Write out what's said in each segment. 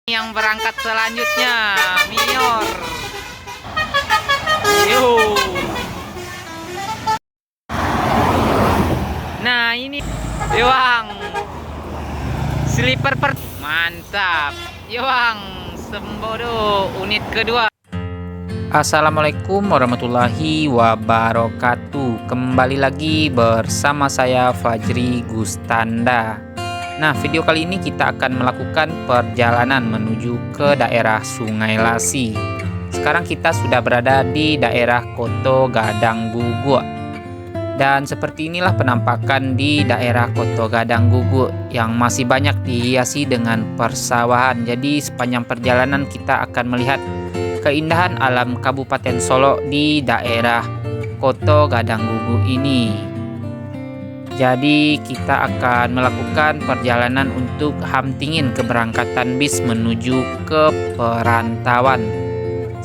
Yang berangkat selanjutnya, Mior. Yo. Nah ini, Yoang. Sleeper mantap. Yoang, Sembodo unit kedua. Assalamualaikum warahmatullahi wabarakatuh. Kembali lagi bersama saya Fajri Gustanda. Nah, video kali ini kita akan melakukan perjalanan menuju ke daerah Sungai Lasi. Sekarang kita sudah berada di daerah Koto Gadang Guguk. Dan seperti inilah penampakan di daerah Koto Gadang Guguk yang masih banyak dihiasi dengan persawahan. Jadi sepanjang perjalanan kita akan melihat keindahan alam Kabupaten Solo di daerah Koto Gadang Guguk ini. Jadi kita akan melakukan perjalanan untuk hamtingin keberangkatan bis menuju ke perantauan.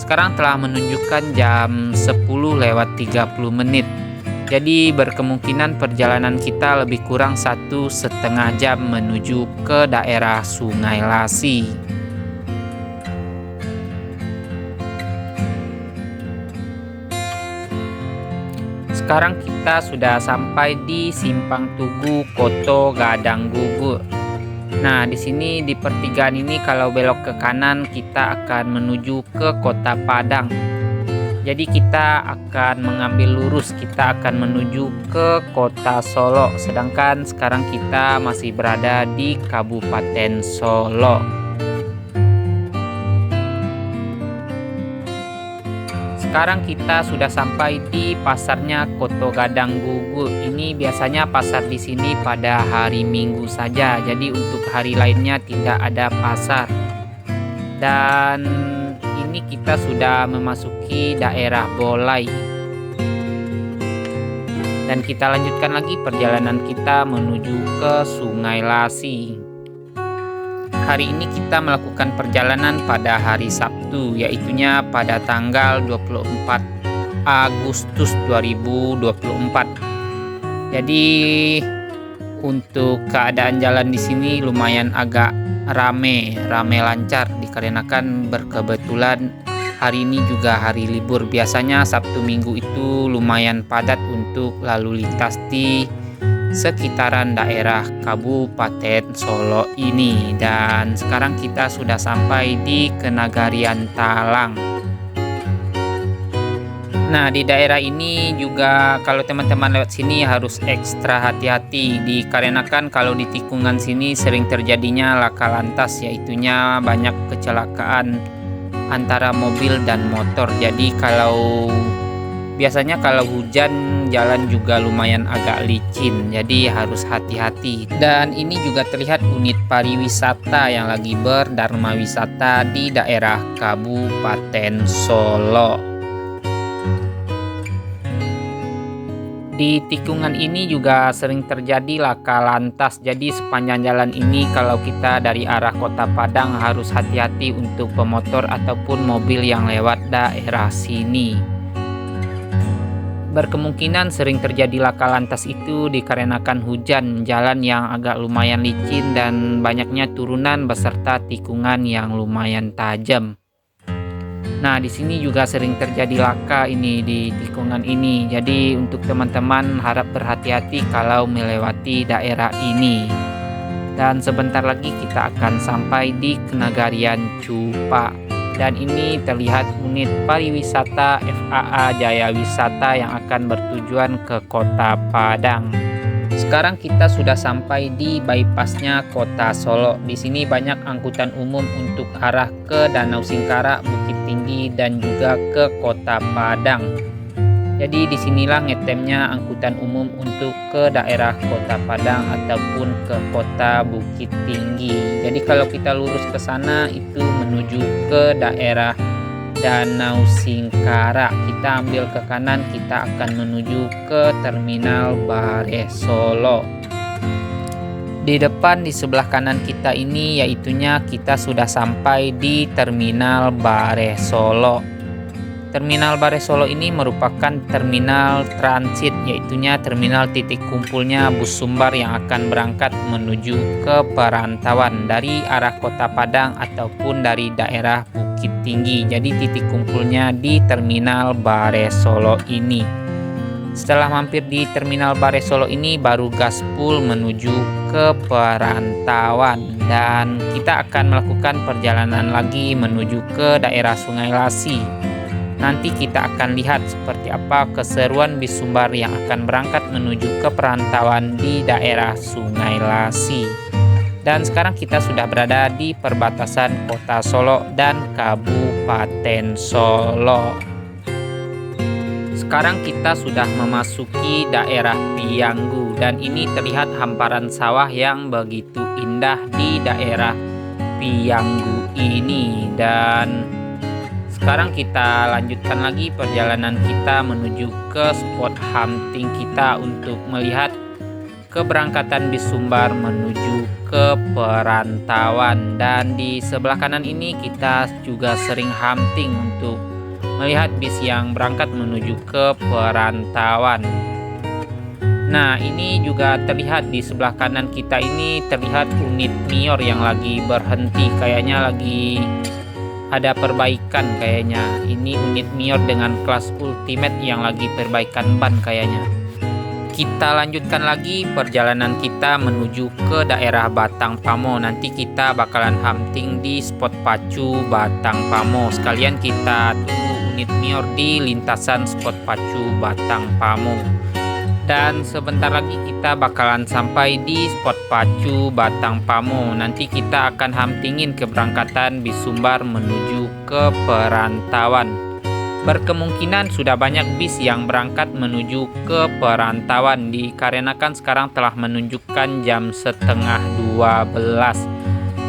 Sekarang telah menunjukkan jam 10:30. Jadi berkemungkinan perjalanan kita lebih kurang 1,5 jam menuju ke daerah Sungai Lasi. Sekarang kita sudah sampai di Simpang Tugu Koto Gadang Guguk. Nah, di sini di pertigaan ini kalau belok ke kanan kita akan menuju ke Kota Padang. Jadi kita akan mengambil lurus, kita akan menuju ke Kota Solo. Sedangkan sekarang kita masih berada di Kabupaten Solo. Sekarang kita sudah sampai di pasarnya Koto Gadang Guguk. Ini biasanya pasar di sini pada hari Minggu saja. Jadi untuk hari lainnya tidak ada pasar. Dan ini kita sudah memasuki daerah Bolai. Dan kita lanjutkan lagi perjalanan kita menuju ke Sungai Lasi. Hari ini kita melakukan perjalanan pada hari Sabtu, yaitunya pada tanggal 24 Agustus 2024. Jadi untuk keadaan jalan di sini lumayan agak rame lancar dikarenakan berkebetulan hari ini juga hari libur. Biasanya Sabtu Minggu itu lumayan padat untuk lalu lintas di sekitaran daerah Kabupaten Solo ini. Dan sekarang kita sudah sampai di Kenagarian Talang. Nah, di daerah ini juga kalau teman-teman lewat sini harus ekstra hati-hati dikarenakan kalau di tikungan sini sering terjadinya laka lantas, yaitunya banyak kecelakaan antara mobil dan motor. Jadi biasanya kalau hujan jalan juga lumayan agak licin, jadi harus hati-hati. Dan ini juga terlihat unit pariwisata yang lagi berdharma wisata di daerah Kabupaten Solo. Di tikungan ini juga sering terjadi laka lantas, jadi sepanjang jalan ini kalau kita dari arah Kota Padang harus hati-hati untuk pemotor ataupun mobil yang lewat daerah sini. Berkemungkinan sering terjadi laka lantas itu dikarenakan hujan, jalan yang agak lumayan licin dan banyaknya turunan beserta tikungan yang lumayan tajam. Nah, di sini juga sering terjadi laka ini di tikungan ini. Jadi untuk teman-teman harap berhati-hati kalau melewati daerah ini. Dan sebentar lagi kita akan sampai di Kenagarian Cupa. Dan ini terlihat unit pariwisata FAA Jaya Wisata yang akan bertujuan ke Kota Padang. Sekarang kita sudah sampai di bypassnya Kota Solo. Di sini banyak angkutan umum untuk arah ke Danau Singkarak, Bukit Tinggi dan juga ke Kota Padang. Jadi disinilah ngetemnya angkutan umum untuk ke daerah Kota Padang ataupun ke Kota Bukit Tinggi. Jadi kalau kita lurus ke sana itu menuju ke daerah Danau Singkarak. Kita ambil ke kanan, kita akan menuju ke Terminal Bare Solo. Di depan di sebelah kanan kita ini yaitunya kita sudah sampai di Terminal Bare Solo. Terminal Bare Solo ini merupakan terminal transit, yaitunya terminal titik kumpulnya bus Sumbar yang akan berangkat menuju ke perantauan dari arah Kota Padang ataupun dari daerah Bukit Tinggi. Jadi titik kumpulnya di Terminal Bare Solo ini. Setelah mampir di Terminal Bare Solo ini, baru gaspol menuju ke perantauan, dan kita akan melakukan perjalanan lagi menuju ke daerah Sungai Lasi. Nanti kita akan lihat seperti apa keseruan bis Sumbar yang akan berangkat menuju ke perantauan di daerah Sungai Lasi. Dan sekarang kita sudah berada di perbatasan Kota Solo dan Kabupaten Solo. Sekarang kita sudah memasuki daerah Pianggu, dan ini terlihat hamparan sawah yang begitu indah di daerah Pianggu ini. Dan sekarang kita lanjutkan lagi perjalanan kita menuju ke spot hunting kita untuk melihat keberangkatan bis Sumbar menuju ke perantauan. Dan di sebelah kanan ini kita juga sering hunting untuk melihat bis yang berangkat menuju ke perantauan. Nah, ini juga terlihat di sebelah kanan kita ini terlihat unit Mior yang lagi berhenti, kayaknya lagi ada perbaikan kayaknya. Ini unit Mior dengan kelas Ultimate yang lagi perbaikan ban kayaknya. Kita lanjutkan lagi perjalanan kita menuju ke daerah Batang Pamo. Nanti kita bakalan hunting di spot pacu Batang Pamo. Sekalian kita tunggu unit Mior di lintasan spot pacu Batang Pamo. Dan sebentar lagi kita bakalan sampai di spot pacu Batang Pamo. Nanti kita akan huntingin keberangkatan bis Sumbar menuju ke perantauan. Berkemungkinan sudah banyak bis yang berangkat menuju ke perantauan, dikarenakan sekarang telah menunjukkan jam setengah 12.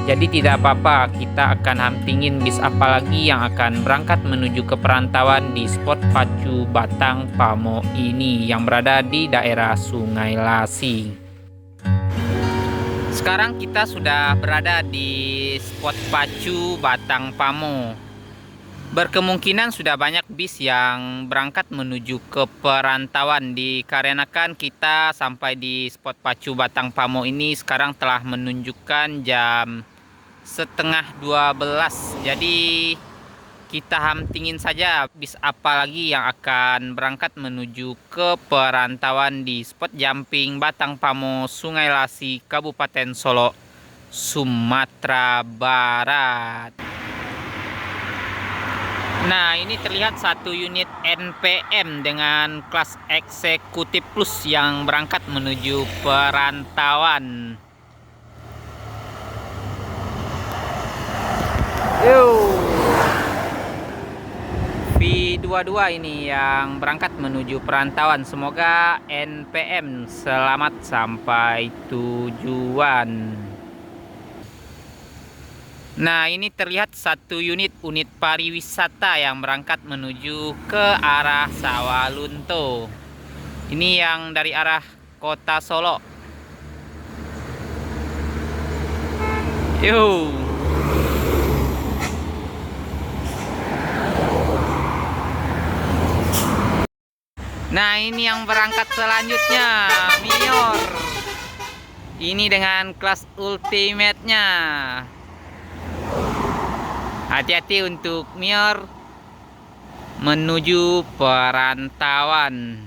Jadi tidak apa-apa, kita akan huntingin bis apa lagi yang akan berangkat menuju ke perantauan di spot pacu Batang Pamo ini yang berada di daerah Sungai Lasi. Sekarang kita sudah berada di spot pacu Batang Pamo. Berkemungkinan sudah banyak bis yang berangkat menuju ke perantauan, dikarenakan kita sampai di spot pacu Batang Pamo ini sekarang telah menunjukkan jam setengah 12. Jadi kita huntingin saja bis apa lagi yang akan berangkat menuju ke perantauan di spot jumping Batang Pamo, Sungai Lasi, Kabupaten Solo, Sumatera Barat. Nah, ini terlihat satu unit NPM dengan kelas eksekutif plus yang berangkat menuju perantauan. V22 ini yang berangkat menuju perantauan. Semoga NPM selamat sampai tujuan. Nah, ini terlihat satu unit pariwisata yang berangkat menuju ke arah Sawalunto. Ini yang dari arah Kota Solo. Yuh. Nah, ini yang berangkat selanjutnya, Mior. Ini dengan kelas Ultimate-nya. Hati-hati untuk Mior menuju perantauan.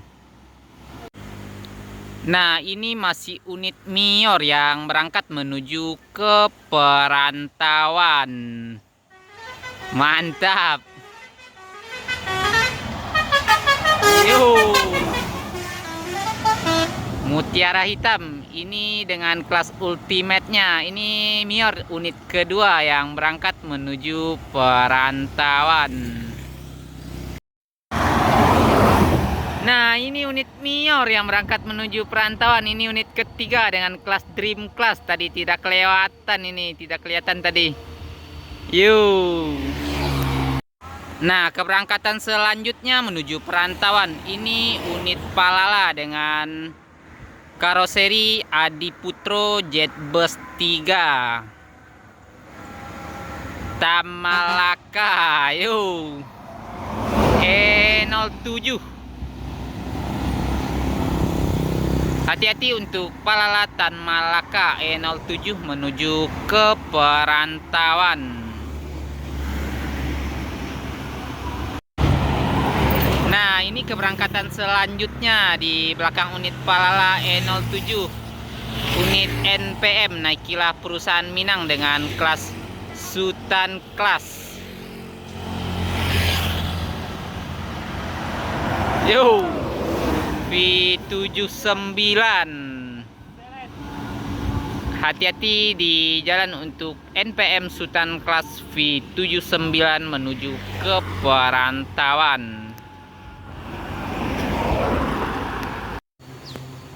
Nah, ini masih unit Mior yang berangkat menuju ke perantauan. Mantap. Mutiara hitam ini dengan kelas Ultimate-nya. Ini Mior unit kedua yang berangkat menuju perantauan. Nah, ini unit Mior yang berangkat menuju perantauan. Ini unit ketiga dengan kelas Dream Class. Tadi tidak kelewatan, ini tidak kelihatan tadi. Yuk. Nah, keberangkatan selanjutnya menuju perantauan. Ini unit Palala dengan karoseri Adiputro Jetbus 3 Tamalaka. Yuk. E07. Hati-hati untuk Palalatan Malaka E07 menuju ke perantauan. Nah, ini keberangkatan selanjutnya di belakang unit Palala E07. Unit NPM naikilah perusahaan Minang dengan kelas Sultan Class. Yo, V79. Hati-hati di jalan untuk NPM Sultan Class V79 menuju ke perantauan.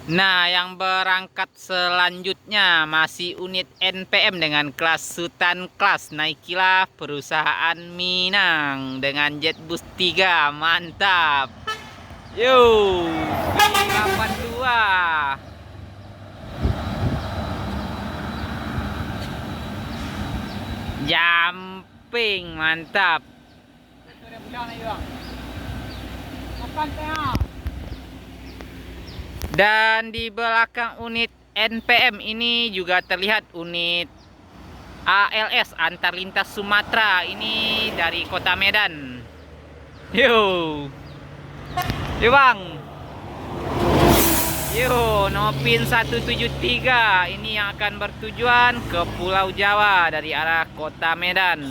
Nah, yang berangkat selanjutnya masih unit NPM dengan kelas Sultan Class. Naikilah perusahaan Minang dengan Jetbus 3. Mantap. Yo, V82. Jumping, mantap. Dan di belakang unit NPM ini juga terlihat unit ALS antar lintas Sumatera, ini dari kota Medan. Yo bang, yo Nopin 173 ini yang akan bertujuan ke Pulau Jawa dari arah kota Medan.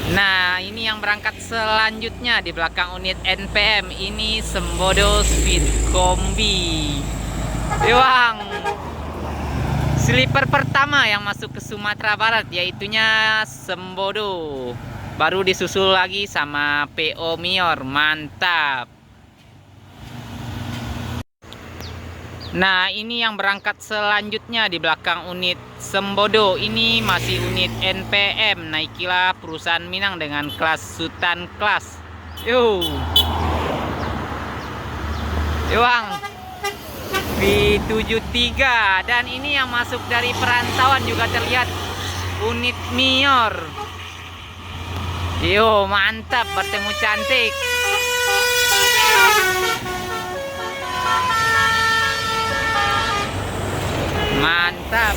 Nah, ini yang berangkat selanjutnya di belakang unit NPM. Ini Sembodo Speed Kombi. Bang, sleeper pertama yang masuk ke Sumatera Barat, yaitunya Sembodo. Baru disusul lagi sama PO Mior. Mantap. Nah, ini yang berangkat selanjutnya di belakang unit Sembodo. Ini masih unit NPM. Naikilah perusahaan Minang dengan kelas Sultan Class. Yo bang, V73. Dan ini yang masuk dari perantauan juga terlihat unit Mior. Yo, mantap, bertemu cantik. Mantap.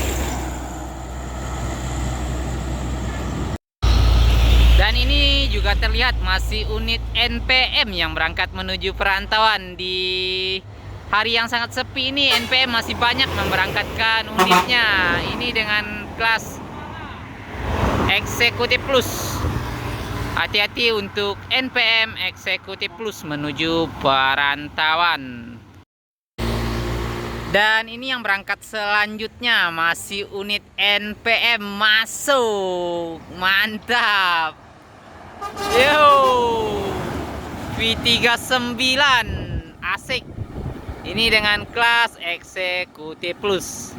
Dan ini juga terlihat masih unit NPM yang berangkat menuju perantauan. Di hari yang sangat sepi ini NPM masih banyak memberangkatkan unitnya. Ini dengan kelas Eksekutif Plus. Hati-hati untuk NPM Eksekutif Plus menuju perantauan. Dan ini yang berangkat selanjutnya masih unit NPM masuk. Mantap. Yo, V39 asik. Ini dengan kelas Eksekutif Plus.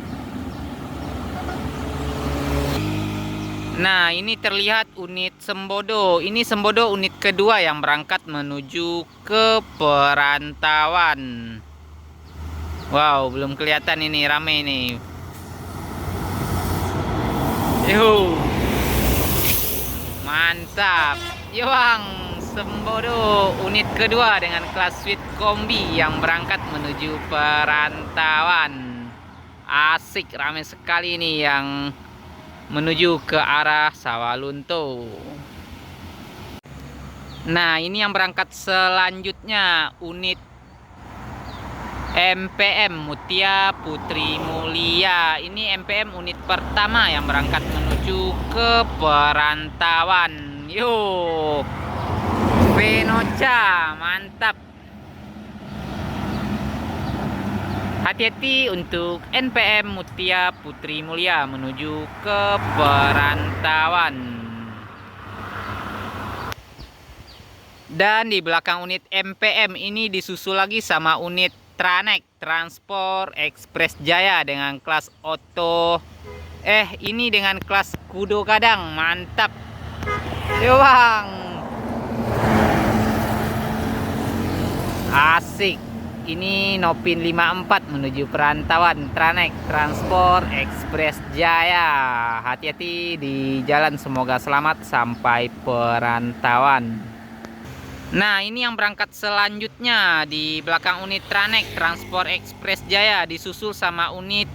Nah, ini terlihat unit Sembodo. Ini Sembodo unit kedua yang berangkat menuju ke perantauan. Wow, belum kelihatan ini, rame nih. Yo, mantap. Yo bang, Sembodo unit kedua dengan kelas Sweet Kombi yang berangkat menuju perantauan. Asik, rame sekali nih yang menuju ke arah Sawalunto. Nah, ini yang berangkat selanjutnya unit MPM Mutia Putri Mulia. Ini MPM unit pertama yang berangkat menuju ke perantauan. Yo, Venocha, mantap. Hati-hati untuk NPM Mutia Putri Mulia menuju ke perantauan. Dan di belakang unit MPM ini disusul lagi sama unit Tranek Transport Express Jaya dengan kelas Oto. Ini dengan kelas Kudo Kadang. Mantap. Yo bang, asik. Ini Nopin 54 menuju perantauan Tranek Transport Express Jaya. Hati-hati di jalan, semoga selamat sampai perantauan. Nah, ini yang berangkat selanjutnya di belakang unit Tranek Transport Express Jaya, disusul sama unit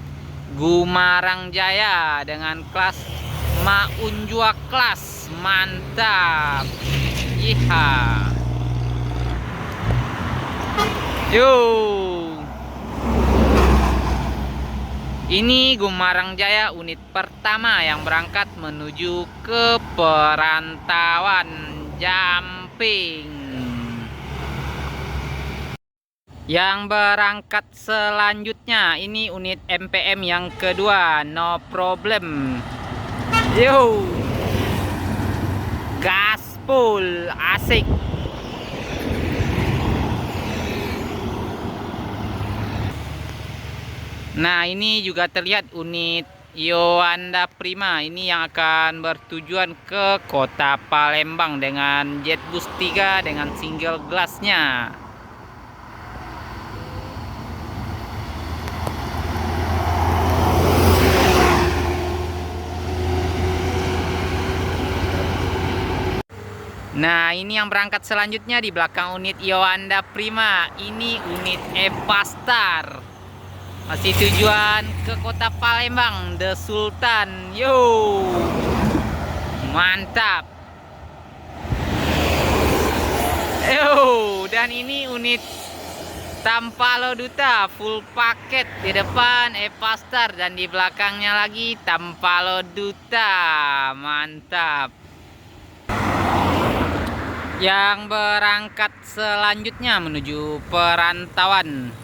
Gumarang Jaya dengan kelas Maunjua kelas. Mantap. Iha. Yo. Ini Gumarang Jaya unit pertama yang berangkat menuju ke perantauan Jamping. Yang berangkat selanjutnya ini unit MPM yang kedua, no problem. Yo. Gaspol, asik. Nah, ini juga terlihat unit Yoanda Prima. Ini yang akan bertujuan ke kota Palembang dengan Jetbus 3 dengan single glassnya. Nah, ini yang berangkat selanjutnya di belakang unit Yoanda Prima. Ini unit Epastar. Masih tujuan ke kota Palembang, The Sultan. Yo, mantap. Yo, dan ini unit Tampalo Duta full paket. Di depan Epastar dan di belakangnya lagi Tampalo Duta. Mantap. Yang berangkat selanjutnya menuju perantauan.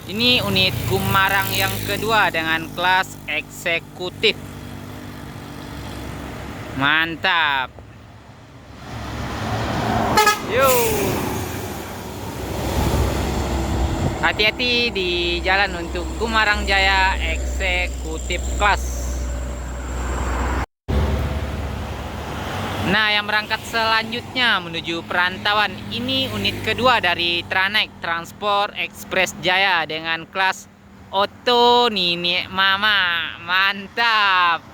Ini unit Gumarang yang kedua dengan kelas eksekutif. Mantap. Yo. Hati-hati di jalan untuk Gumarang Jaya eksekutif kelas. Nah, yang berangkat selanjutnya menuju perantauan. Ini unit kedua dari Tranek Transport Express Jaya dengan kelas Oto Nini Mama. Mantap.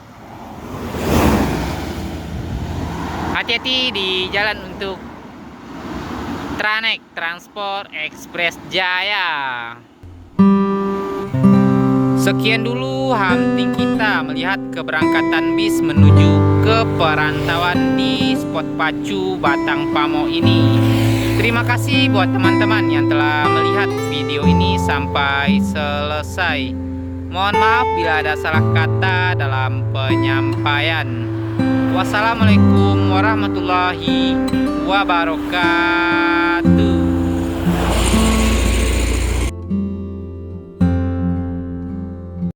Hati-hati di jalan untuk Tranek Transport Express Jaya. Sekian dulu hunting kita melihat keberangkatan bis menuju ke perantauan di spot pacu Batang Pamo ini. Terima kasih buat teman-teman yang telah melihat video ini sampai selesai. Mohon maaf bila ada salah kata dalam penyampaian. Wassalamualaikum warahmatullahi wabarakatuh.